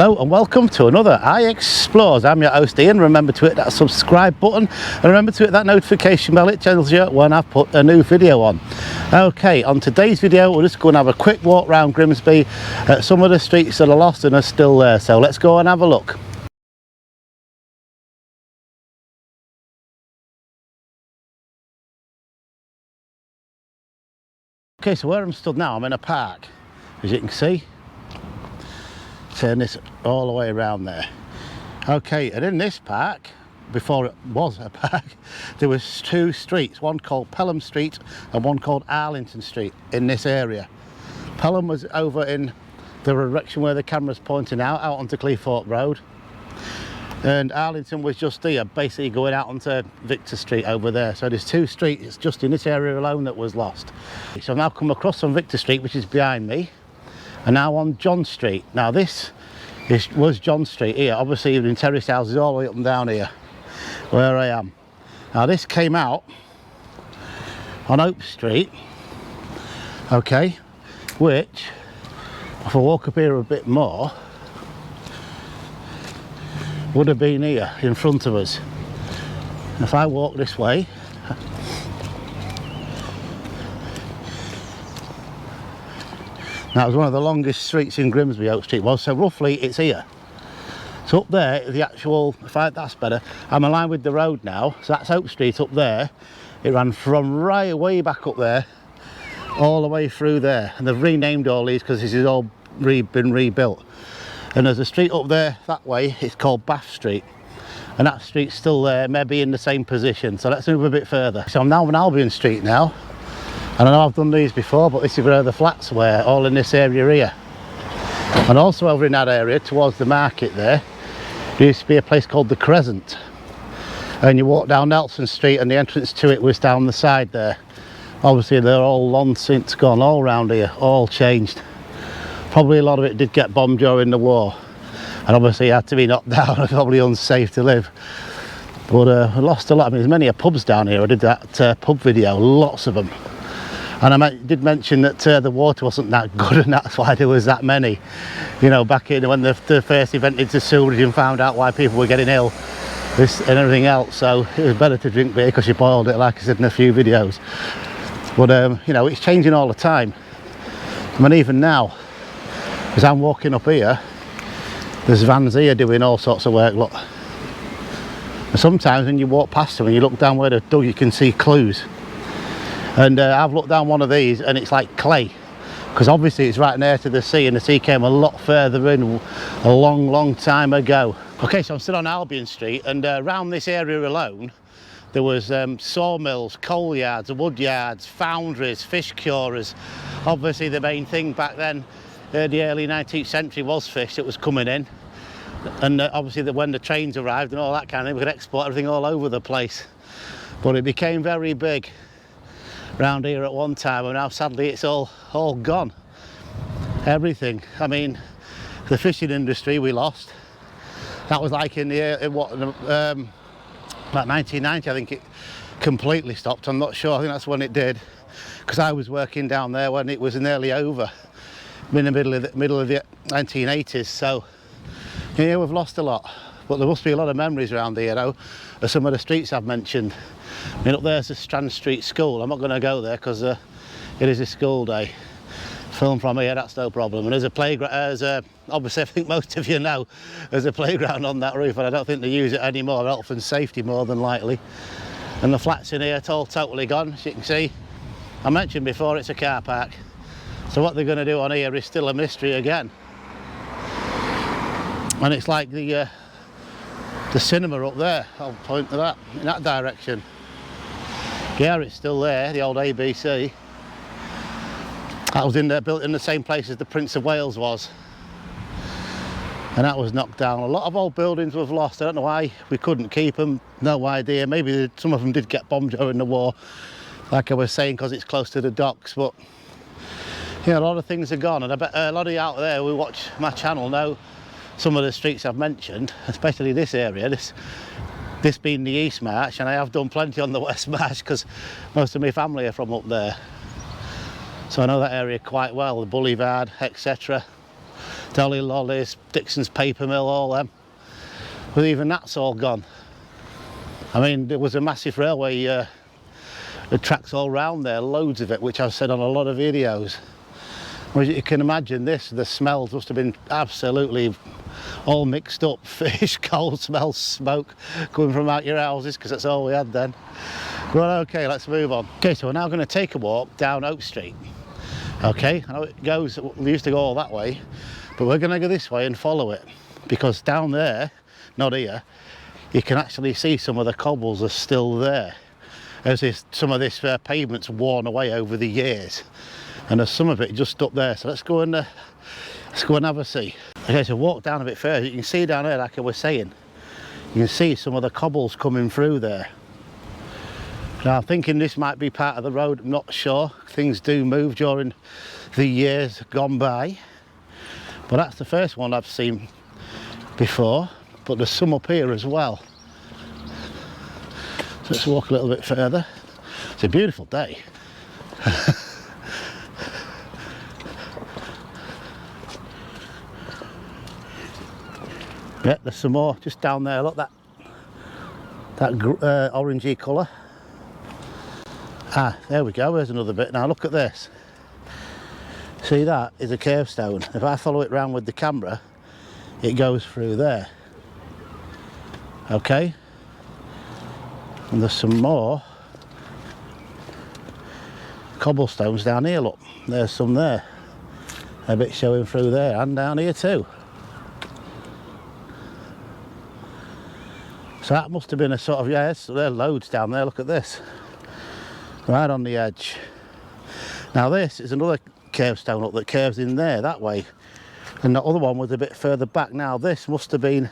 Hello and welcome to another I Explores. I'm your host Ian. Remember to hit that subscribe button and remember to hit that notification bell. It tells you when I've put a new video on. Okay, on today's video we're just going to have a quick walk around Grimsby at some of the streets that are lost and are still there. So let's go and have a look. Okay, so where I'm stood now, I'm in a park, as you can see. Turn this all the way around there. Okay, and in this park, before it was a park, there was two streets, one called Pelham Street and one called Arlington Street in this area. Pelham was over in the direction where the camera's pointing out onto Cleethorpes Road, and Arlington was just here, basically going out onto Victor Street over there. So there's two streets just in this area alone that was lost. So I've now come across on Victor Street, which is behind me, and now on John Street. Now this was John Street here. Obviously in terrace houses all the way up and down here where I am. Now this came out on Oak Street, okay, which if I walk up here a bit more would have been here in front of us. If I walk this way, that was one of the longest streets in Grimsby, Oak Street was, so roughly it's here. So up there, the actual, that's better, I'm aligned with the road now, so that's Oak Street up there. It ran from right way back up there, all the way through there, and they've renamed all these because this is all been rebuilt. And there's a street up there that way, it's called Bath Street, and that street's still there, maybe in the same position. So let's move a bit further. So I'm now on Albion Street now, and I know I've done these before, but this is where the flats were, all in this area here. And also over in that area towards the market there used to be a place called the Crescent, and you walk down Nelson Street and the entrance to it was down the side there. Obviously they're all long since gone, all round here, all changed. Probably a lot of it did get bombed during the war, and obviously it had to be knocked down and probably unsafe to live. But I lost a lot. I mean, there's many pubs down here. I did that pub video, lots of them. And I did mention that the water wasn't that good, and that's why there was that many. You know, back in when they first invented the sewerage and found out why people were getting ill, this and everything else. So it was better to drink beer because you boiled it, like I said in a few videos. But you know, it's changing all the time. I mean, even now, as I'm walking up here, there's vans here doing all sorts of work, look. And sometimes when you walk past them and you look down where they've dug, you can see clues. And I've looked down one of these and it's like clay, because obviously it's right near to the sea, and the sea came a lot further in a long time ago. Okay, so I'm still on Albion Street, and around this area alone there was sawmills, coal yards, wood yards, foundries, fish curers. Obviously the main thing back then, the early 19th century, was fish that was coming in, and obviously that when the trains arrived and all that kind of thing, we could export everything all over the place. But it became very big around here at one time, and now sadly it's all gone. Everything. I mean, the fishing industry we lost. That was like in the about 1990, I think it completely stopped. I'm not sure, I think that's when it did, because I was working down there when it was nearly over, in the middle of the 1980s. So yeah, we've lost a lot, but there must be a lot of memories around here though, of some of the streets I've mentioned. I mean, up there's the Strand Street School. I'm not going to go there because it is a school day. Film from here, that's no problem. And there's a playground, obviously I think most of you know, there's a playground on that roof, and I don't think they use it anymore, health and safety more than likely. And the flats in here, it's all totally gone, as you can see. I mentioned before, it's a car park. So what they're going to do on here is still a mystery again. And it's like the cinema up there, I'll point to that, in that direction. Yeah, it's still there, the old ABC. That was built in the same place as the Prince of Wales was. And that was knocked down. A lot of old buildings we've lost. I don't know why we couldn't keep them, no idea. Maybe some of them did get bombed during the war, like I was saying, because it's close to the docks. But yeah, a lot of things are gone, and I bet a lot of you out there who watch my channel know some of the streets I've mentioned, especially this area, this being the East March, and I have done plenty on the West March because most of my family are from up there. So I know that area quite well, the Boulevard, etc. Dolly Lollies, Dixon's Paper Mill, all them. But even that's all gone. I mean, there was a massive railway, the tracks all round there, loads of it, which I've said on a lot of videos. As you can imagine, the smells must have been absolutely all mixed up. Fish, coal smells, smoke coming from out your houses, because that's all we had then. Well, okay, let's move on. Okay, so we're now going to take a walk down Oak Street. Okay, I know it goes, we used to go all that way, but we're going to go this way and follow it, because down there, not here, you can actually see some of the cobbles are still there. As some of this pavement's worn away over the years, and there's some of it just up there. So let's go and have a see. Okay, so walk down a bit further. You can see down there, like I was saying, you can see some of the cobbles coming through there. Now I'm thinking this might be part of the road. I'm not sure. Things do move during the years gone by, but that's the first one I've seen before. But there's some up here as well. So let's walk a little bit further. It's a beautiful day. Yeah, there's some more just down there. Look, that orangey colour. Ah, there we go. There's another bit. Now look at this. See, that is a curbstone. If I follow it round with the camera, it goes through there. Okay, and there's some more cobblestones down here. Look, there's some there, a bit showing through there, and down here too. So that must have been a sort of, yes, there are loads down there. Look at this, right on the edge. Now this is another curbstone up that curves in there that way, and the other one was a bit further back. Now this must have been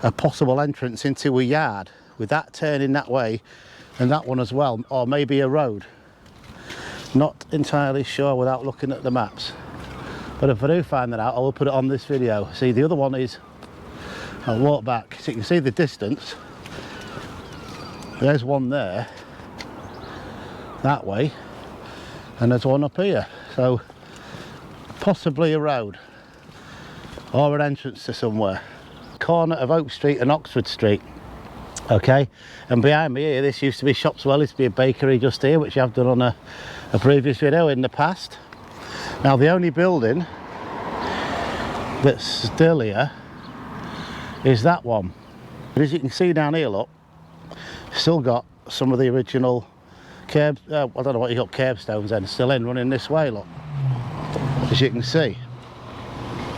a possible entrance into a yard, with that turning that way and that one as well, or maybe a road. Not entirely sure without looking at the maps, but if I do find that out, I will put it on this video. See, the other one is, I'll walk back so you can see the distance. There's one there that way, and there's one up here, so possibly a road or an entrance to somewhere. Corner of Oak Street and Oxford Street. Okay, and behind me here, this used to be Shops Well, used to be a bakery just here, which I've done on a previous video in the past. Now the only building that's still here is that one. But as you can see down here, look, still got some of the original curb, I don't know what you got, curbstones then, still in, running this way, look, as you can see.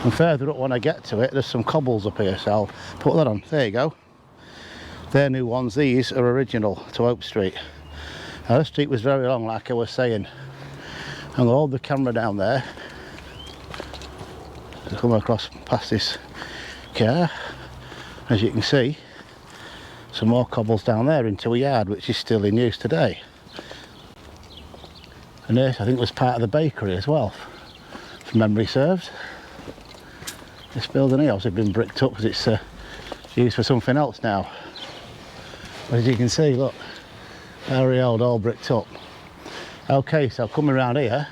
And further up when I get to it, there's some cobbles up here, so I'll put that on. There you go. They're new ones. These are original to Oak Street. Now, this street was very long, like I was saying. I'm going to hold the camera down there to come across past this car. As you can see, some more cobbles down there into a yard, which is still in use today. And this, I think, was part of the bakery as well, if memory serves. This building here has been bricked up because it's used for something else now. As you can see, look, very old, all bricked up. Okay, so coming around here,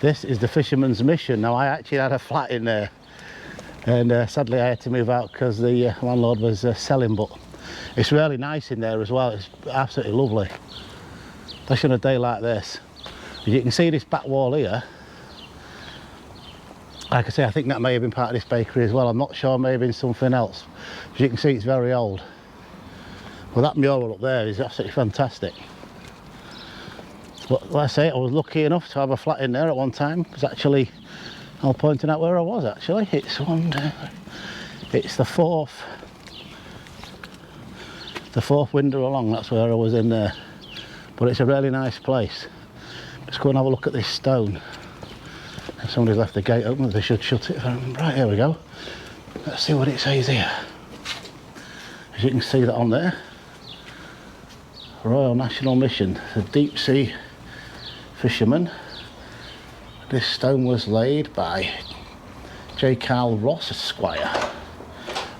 this is the Fisherman's Mission. Now I actually had a flat in there, and sadly I had to move out because the landlord was selling, but it's really nice in there as well. It's absolutely lovely, especially on a day like this. As you can see, this back wall here, like I say, I think that may have been part of this bakery as well. I'm not sure, maybe in something else. As you can see, it's very old. Well, that mural up there is absolutely fantastic. But like I say, I was lucky enough to have a flat in there at one time. It was actually, I'll point out where I was actually. It's the fourth window along, that's where I was in there. But it's a really nice place. Let's go and have a look at this stone. Somebody's left the gate open, they should shut it. Right, here we go. Let's see what it says here. As you can see that on there, Royal National Mission, the deep sea fisherman. This stone was laid by J. Carl Ross Esquire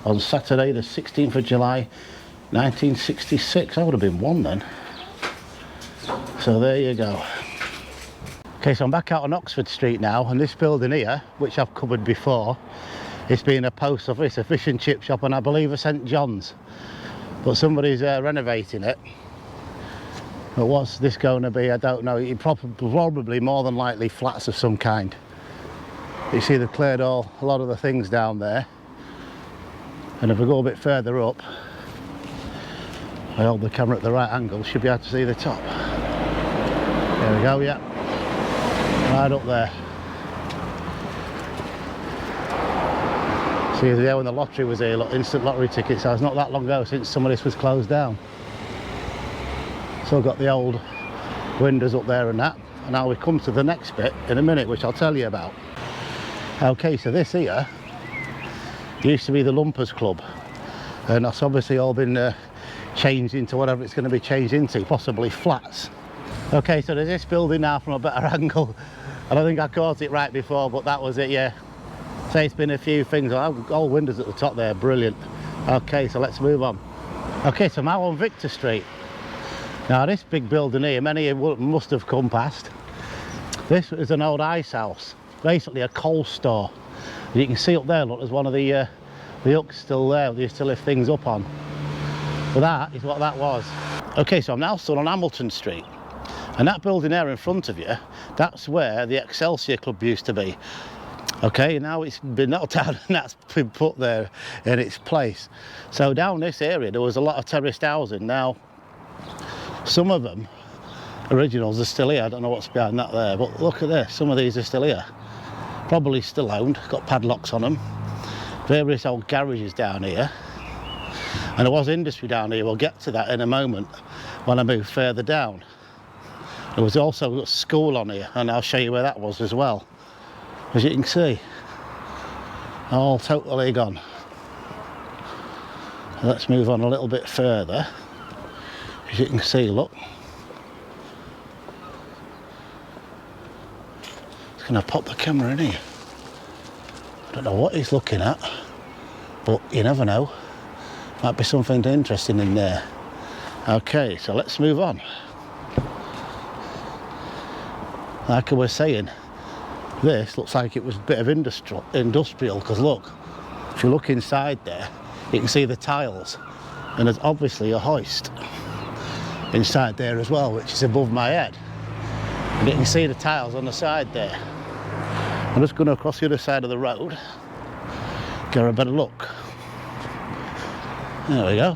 on Saturday the 16th of July 1966. I would have been one then. So there you go. Okay, so I'm back out on Oxford Street now, and this building here, which I've covered before, it's been a post office, a fish and chip shop, and I believe a St John's. But somebody's renovating it. But what's this going to be? I don't know. It probably more than likely flats of some kind. You see they've cleared a lot of the things down there. And if I go a bit further up, I hold the camera at the right angle, should be able to see the top. There we go, yeah. Right up there. See there when the lottery was here, look, instant lottery tickets. So it's not that long ago since some of this was closed down. Still got the old windows up there and that. And now we come to the next bit in a minute, which I'll tell you about. Okay, so this here used to be the Lumpers Club. And that's obviously all been changed into whatever it's going to be changed into, possibly flats. Okay, so there's this building now from a better angle. I don't think I caught it right before, but that was it, yeah. So it's been a few things, all windows at the top there, brilliant. Okay, so let's move on. Okay, so now on Victor Street. Now this big building here, many of you must have come past. This is an old ice house, basically a coal store. You can see up there, look, there's one of the hooks still there, they used to lift things up on. But that is what that was. Okay, so I'm now still on Hamilton Street. And that building there in front of you, that's where the Excelsior Club used to be. Okay, now it's been knocked down and that's been put there in its place. So down this area there was a lot of terraced housing. Now, some of them, originals, are still here. I don't know what's behind that there, but look at this, some of these are still here. Probably still owned, got padlocks on them. Various old garages down here. And there was industry down here, we'll get to that in a moment when I move further down. There was also a school on here, and I'll show you where that was as well. As you can see, all totally gone. Let's move on a little bit further. As you can see, look. Just gonna pop the camera in here. I don't know what he's looking at, but you never know. Might be something interesting in there. Okay, so let's move on. Like I was saying, this looks like it was a bit of industrial, because look, if you look inside there, you can see the tiles, and there's obviously a hoist inside there as well, which is above my head. And you can see the tiles on the side there. I'm just going to across the other side of the road, get a better look. There we go.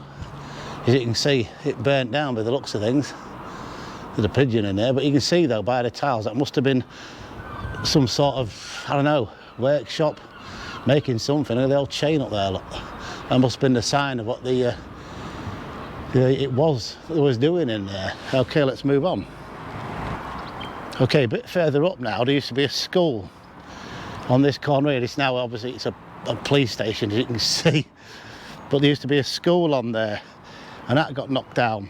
As you can see, it burnt down by the looks of things. There's a pigeon in there, but you can see though by the tiles that must have been some sort of, I don't know, workshop making something. Look at the old chain up there, look. That must have been the sign of what it was doing in there. Okay, let's move on. Okay, a bit further up now, there used to be a school on this corner here. It's now obviously it's a police station, as you can see. But there used to be a school on there, and that got knocked down.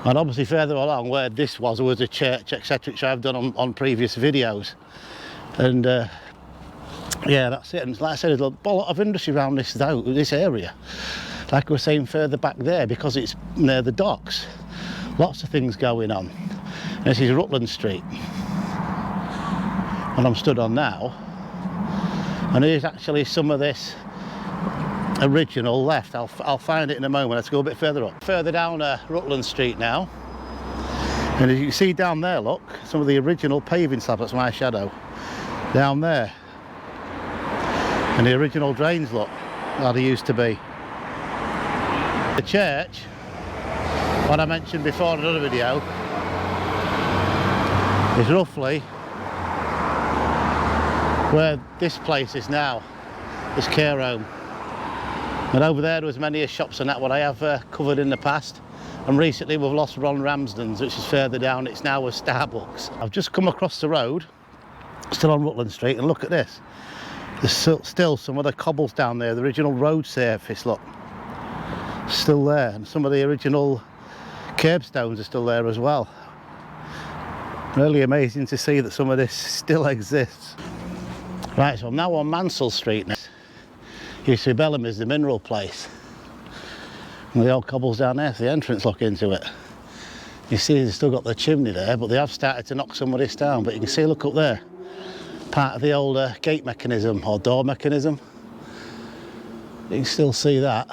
And obviously further along where this was, there was a church, etc., which I've done on previous videos. And yeah, that's it. And like I said, there's a lot of industry around this area. Like I was saying further back there, because it's near the docks. Lots of things going on. And this is Rutland Street. And I'm stood on now. And here's actually some of this original left. I'll find it in a moment. Let's go a bit further up. Further down Rutland Street now. And as you can see down there, look, some of the original paving slabs, that's my shadow, down there. And the original drains, look, how they used to be. The church, what I mentioned before in another video, is roughly where this place is now, this care home. And over there was many shops and that, what I have covered in the past. And recently we've lost Ron Ramsden's, which is further down. It's now a Starbucks. I've just come across the road, still on Rutland Street, and look at this. There's still some of the cobbles down there, the original road surface, look. Still there, and some of the original curbstones are still there as well. Really amazing to see that some of this still exists. Right, so I'm now on Mansell Street now. Used to be Bellamy's, the mineral place. And the old cobbles down there, so the entrance look into it. You see they've still got the chimney there, but they have started to knock some of this down. But you can see, look up there, part of the old gate mechanism or door mechanism. You can still see that,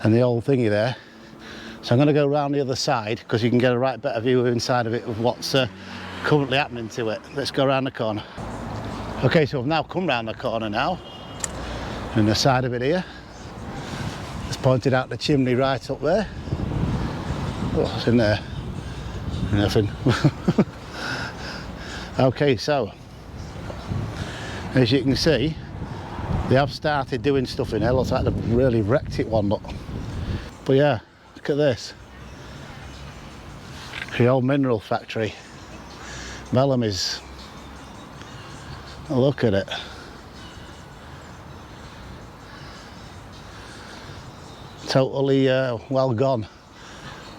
and the old thingy there. So I'm going to go around the other side because you can get a right better view inside of it of what's currently happening to it. Let's go around the corner. Okay, so I've now come round the corner now, and the side of it here. It's pointed out the chimney right up there. What's in there? Nothing. Okay, so as you can see, they have started doing stuff in there. Looks like they've really wrecked it one, look. But yeah, look at this. The old mineral factory. Bellamy's. Look at it. Totally well gone.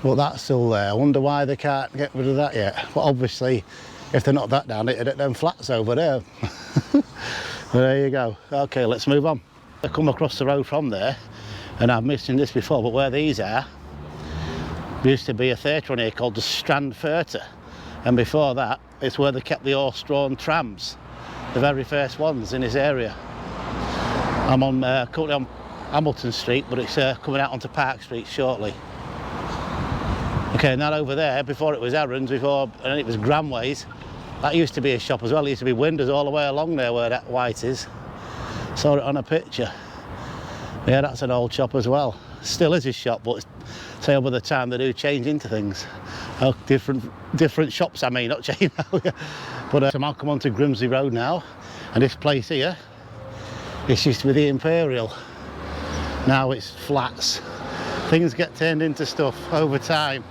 But that's still there. I wonder why they can't get rid of that yet. But obviously, if they knock that down, it'd hit them flats over there. Well, there you go. Okay, let's move on. I come across the road from there, and I've mentioned this before, but where these are, there used to be a theatre on here called the Strand Theatre, and before that, it's where they kept the horse-drawn trams, the very first ones in this area. I'm on currently on Hamilton Street, but it's coming out onto Park Street shortly. Okay, and that over there, before it was Aaron's, and it was Gramway's, that used to be a shop as well. It used to be windows all the way along there where that white is. Saw it on a picture. Yeah, that's an old shop as well. Still is a shop, but say over the time they do change into things. Oh, different shops, I mean, not chain. But I'll come on to Grimsby Road now, and this place here, this used to be the Imperial. Now it's flats. Things get turned into stuff over time.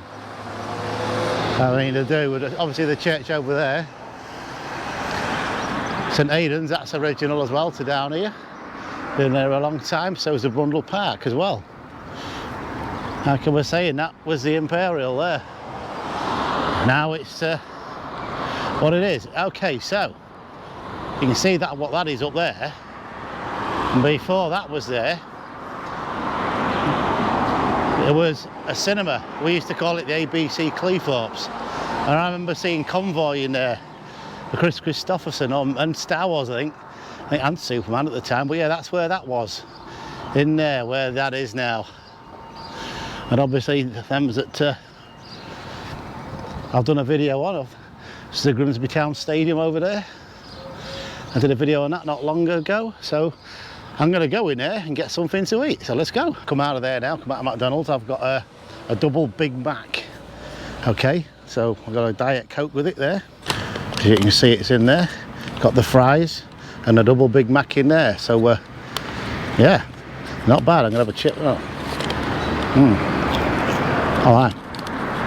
I mean, they do. Obviously the church over there, St Aidan's, that's original as well to down here. Been there a long time, so is the Brundle Park as well. Like I was saying, that was the Imperial there. Now it's what it is. Okay, so you can see that what that is up there. And before that was there, it was a cinema. We used to call it the ABC Cleethorpes. And I remember seeing Convoy in there, the Chris Christopherson and Star Wars, I think, and Superman at the time. But yeah, that's where that was, in there, where that is now. And obviously, them that I've done a video on. This is the Grimsby Town Stadium over there. I did a video on that not long ago, so I'm going to go in there and get something to eat. So let's go. Come out of there now, come out of McDonald's. I've got a double Big Mac. Okay, so I've got a Diet Coke with it there. As you can see, it's in there. Got the fries and a double Big Mac in there. So yeah, not bad. I'm going to have a chip. All right,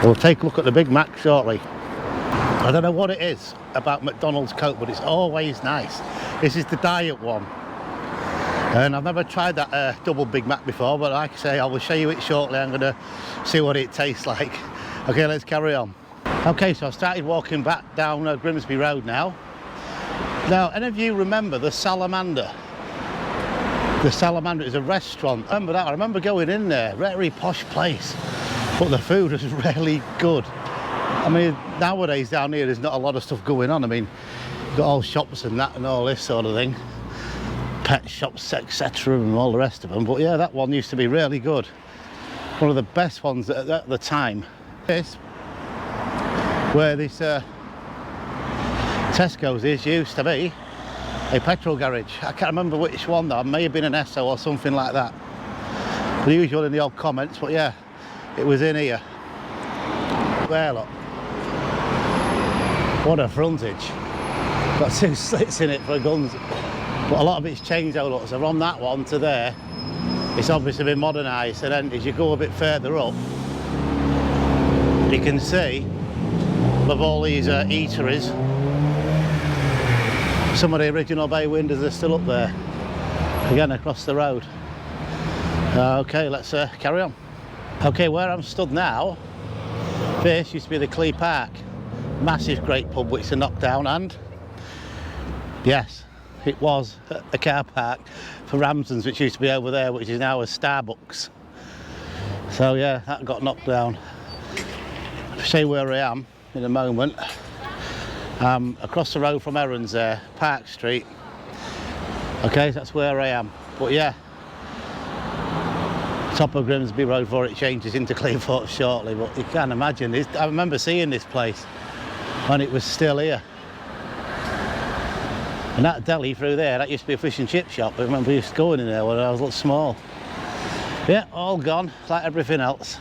we'll take a look at the Big Mac shortly. I don't know what it is about McDonald's Coke, but it's always nice. This is the diet one. And I've never tried that double Big Mac before, but like I say, I will show you it shortly. I'm going to see what it tastes like. Okay, let's carry on. Okay, so I've started walking back down Grimsby Road now. Now, any of you remember the Salamander? The Salamander is a restaurant. I remember that. I remember going in there, very posh place, but the food was really good. I mean, nowadays down here, there's not a lot of stuff going on. I mean, you've got all shops and that and all this sort of thing. Pet shops, etc. and all the rest of them. But yeah, that one used to be really good. One of the best ones at the time. This, where this Tesco's is, used to be a petrol garage. I can't remember which one though. It may have been an Esso or something like that. The usual in the old comments, but yeah, it was in here. There, look. What a frontage. Got two slits in it for guns. But a lot of it's changed out, look. So from that one to there, it's obviously been modernised. And then as you go a bit further up, you can see of all these eateries. Some of the original bay windows are still up there. Again, across the road. Okay, let's carry on. Okay, where I'm stood now, this used to be the Clee Park. Massive great pub which they knocked down, and yes, it was a car park for Ramsden's, which used to be over there, which is now a Starbucks. So yeah, that got knocked down. see where I am in a moment. Across the road from Errands there, Park Street. Okay, that's where I am. But yeah, top of Grimsby Road before it changes into Cleanthorpe shortly. But you can't imagine this. I remember seeing this place when it was still here. And that deli through there, that used to be a fish and chip shop. I remember used to going in there when I was a little small. Yeah, all gone, like everything else.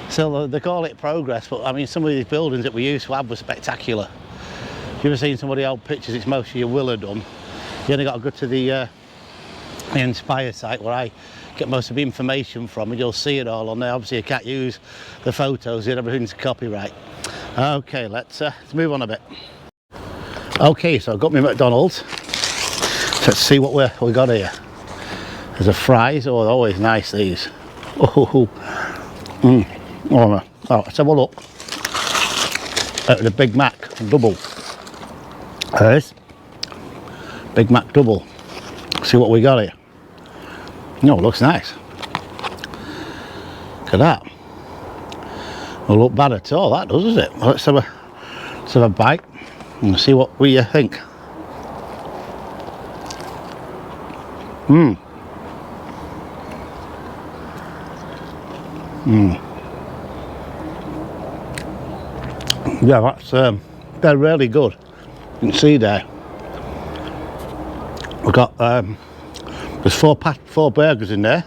So they call it progress, but I mean, some of these buildings that we used to have were spectacular. If you've ever seen some of the old pictures, it's mostly your Willer done. You only got to go to the Inspire site where I get most of the information from, and you'll see it all on there. Obviously, you can't use the photos, everything's copyright. Okay, let's move on a bit. Okay, so I've got my McDonald's. Let's see what we got here. There's a fries. Oh, they're always nice, these. Oh, let's have a look at the Big Mac double. There's Big Mac double. See what we got here. No, it looks nice. Look at that. Don't look bad at all, that does, does it? Well, let's have a bite and see what we think. Yeah, that's they're really good. You can see there. We've got there's four burgers in there.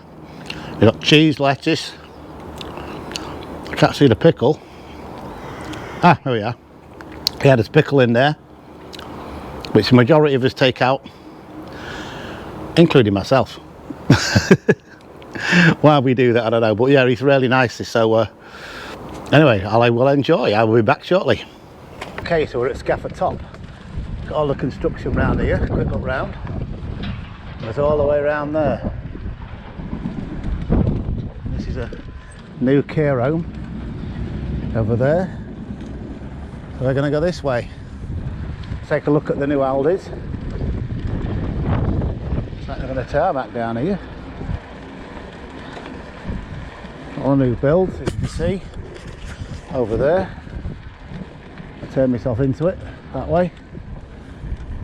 You've got cheese, lettuce. I can't see the pickle. Ah, there we are. Yeah, there's pickle in there, which the majority of us take out, including myself. Why we do that, I don't know. But yeah, it's really nice. So anyway, I will enjoy. I will be back shortly. Okay, so we're at Scaffer Top. Got all the construction round here. Quick look round. It's all the way around there. This is a new care home over there. So we're going to go this way. Take a look at the new Aldi's. It's like they're going to tarmac down here. All new builds, as you can see. Over there. I turn myself into it that way.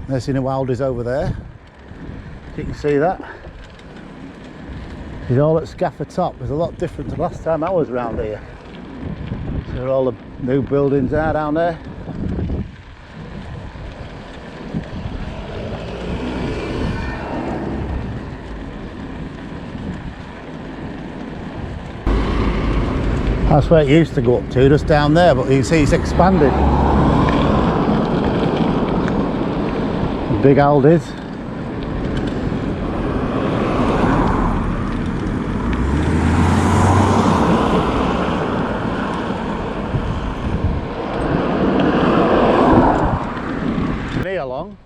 There's the new Aldi's over there. You can see that. It's all at Scaffer Top. It's a lot different to last time I was around here. So all the new buildings are down there. That's where it used to go up to, just down there, but you can see it's expanded. The big Aldi's. Along,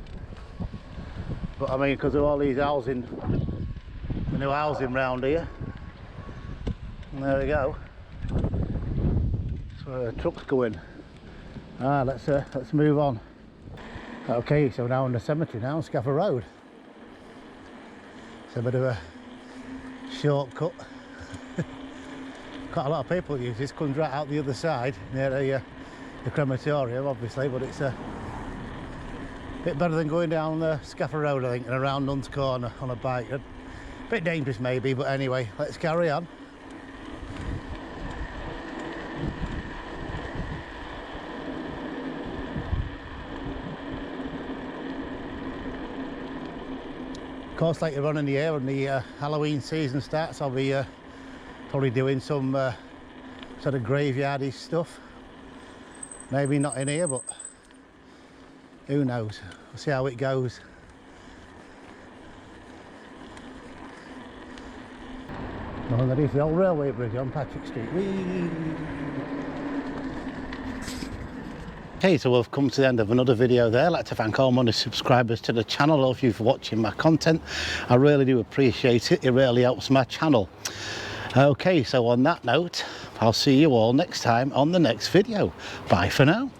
but I mean, because of all these housing, the new housing round here, and there we go. That's where the trucks go in. Let's move on. Okay, so now on the cemetery now, Scaffer Road. It's a bit of a shortcut. Quite a lot of people use this. Comes right out the other side near the crematorium, obviously, but it's a bit better than going down Scaffer Road, I think, and around Nuns Corner on a bike. A bit dangerous maybe, but anyway, let's carry on. Of course, later on in the year when the Halloween season starts, I'll be probably doing some sort of graveyardy stuff. Maybe not in here, but who knows? We'll see how it goes. Well, there is the old railway bridge on Patrick Street. Whee! Okay, so we've come to the end of another video there. I'd like to thank all my subscribers to the channel. All of you for watching my content. I really do appreciate it. It really helps my channel. Okay, so on that note, I'll see you all next time on the next video. Bye for now.